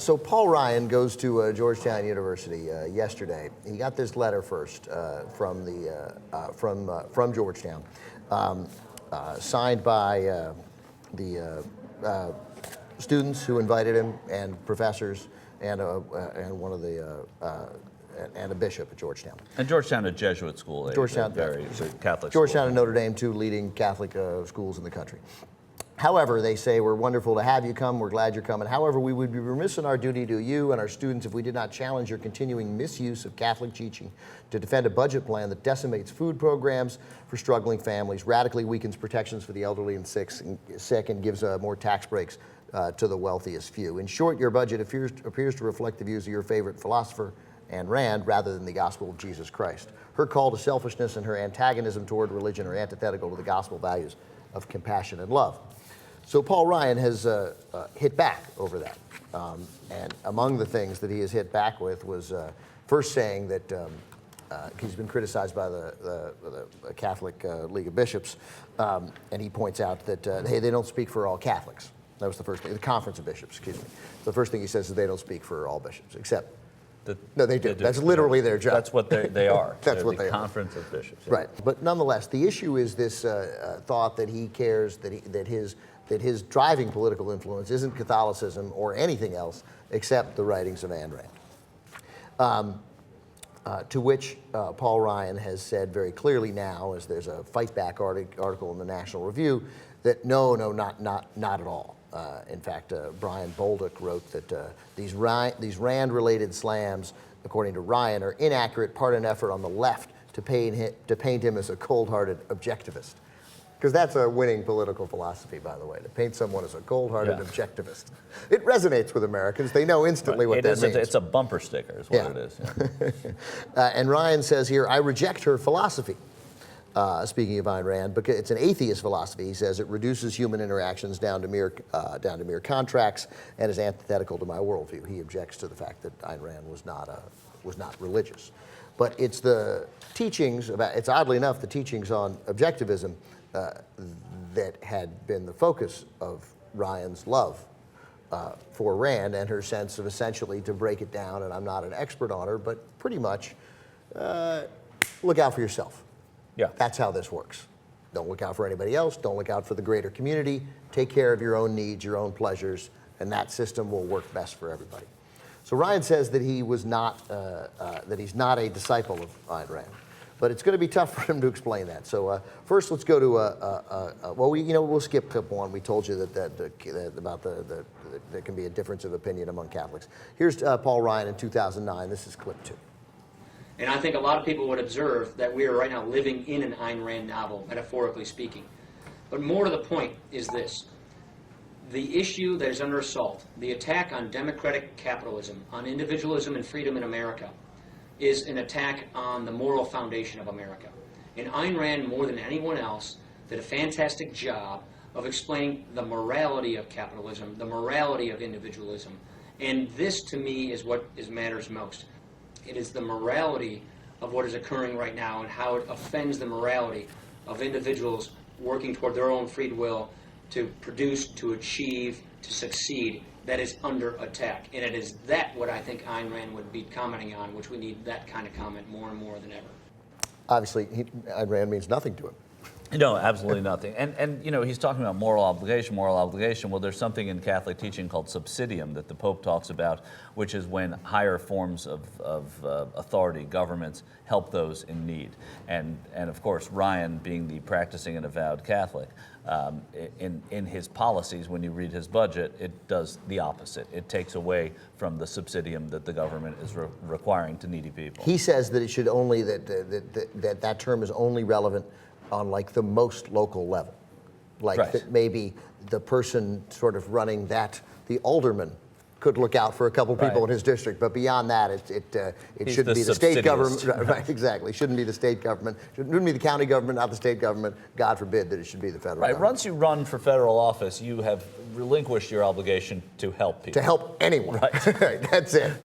So Paul Ryan goes to Georgetown University yesterday. He got this letter first from Georgetown, signed by the students who invited him and professors and one of the and a bishop at Georgetown. And Georgetown, a Jesuit school, Georgetown, very Catholic. Georgetown school. and Notre Dame, two leading Catholic schools in the country. However, they say, we're wonderful to have you come, we're glad you're coming. However, we would be remiss in our duty to you and our students if we did not challenge your continuing misuse of Catholic teaching to defend a budget plan that decimates food programs for struggling families, radically weakens protections for the elderly and sick, and gives more tax breaks to the wealthiest few. In short, your budget appears to reflect the views of your favorite philosopher, Ayn Rand, rather than the gospel of Jesus Christ. Her call to selfishness and her antagonism toward religion are antithetical to the gospel values of compassion and love. So Paul Ryan has hit back over that. And among the things that he has hit back with was first saying that he's been criticized by the Catholic League of Bishops, and he points out that, hey, they don't speak for all Catholics. That was the first thing, the Conference of Bishops, excuse me. The first thing he says is they don't speak for all bishops, except, no, they do. That's literally their job. That's what they are. That's They're what they the are. Conference of Bishops. Yeah. Right, but nonetheless, the issue is this thought that he cares that his driving political influence isn't Catholicism or anything else except the writings of Ayn Rand. To which Paul Ryan has said very clearly now, as there's a fight back article in the National Review, that no, not at all. In fact, Brian Bolduc wrote that these Rand-related slams, according to Ryan, are inaccurate, part of an effort on the left to paint him as a cold-hearted objectivist. Because that's a winning political philosophy, by the way, to paint someone as a cold-hearted objectivist. It resonates with Americans. They know instantly what that means. It's a bumper sticker is what it is. Yeah. And Ryan says here, I reject her philosophy. Speaking of Ayn Rand, because it's an atheist philosophy. He says it reduces human interactions down to mere contracts and is antithetical to my worldview. He objects to the fact that Ayn Rand was not religious. But it's the teachings about, it's oddly enough, the teachings on objectivism that had been the focus of Ryan's love for Rand and her sense of essentially, to break it down, and I'm not an expert on her, but pretty much look out for yourself. Yeah. That's how this works. Don't look out for anybody else. Don't look out for the greater community. Take care of your own needs, your own pleasures, and that system will work best for everybody. So Ryan says that he was not, that he's not a disciple of Ayn Rand, but it's going to be tough for him to explain that. So first, let's go to well, we'll skip clip one. We told you that about there can be a difference of opinion among Catholics. Here's Paul Ryan in 2009. This is clip 2. And I think a lot of people would observe that we are right now living in an Ayn Rand novel, metaphorically speaking. But more to the point is this. The issue that is under assault, the attack on democratic capitalism, on individualism and freedom in America, is an attack on the moral foundation of America. And Ayn Rand, more than anyone else, did a fantastic job of explaining the morality of capitalism, the morality of individualism. And this, to me, is what matters most. It is the morality of what is occurring right now and how it offends the morality of individuals working toward their own free will to produce, to achieve, to succeed, that is under attack. And it is that what I think Ayn Rand would be commenting on, which we need that kind of comment more and more than ever. Obviously, Ayn Rand means nothing to him. No, absolutely nothing. And he's talking about moral obligation. Well, there's something in Catholic teaching called subsidium that the Pope talks about, which is when higher forms of authority, governments, help those in need. And of course, Ryan, being the practicing and avowed Catholic, in his policies, when you read his budget, it does the opposite. It takes away from the subsidium that the government is requiring to needy people. He says that it should only, that term is only relevant on like the most local level. Like right. That maybe the person sort of running that, the alderman, could look out for a couple people in his district, but beyond that, it shouldn't be the state government. Right, exactly. It shouldn't be the state government. It shouldn't be the county government, not the state government. God forbid that it should be the federal government. Once you run for federal office, you have relinquished your obligation to help people. To help anyone. Right. Right, that's it.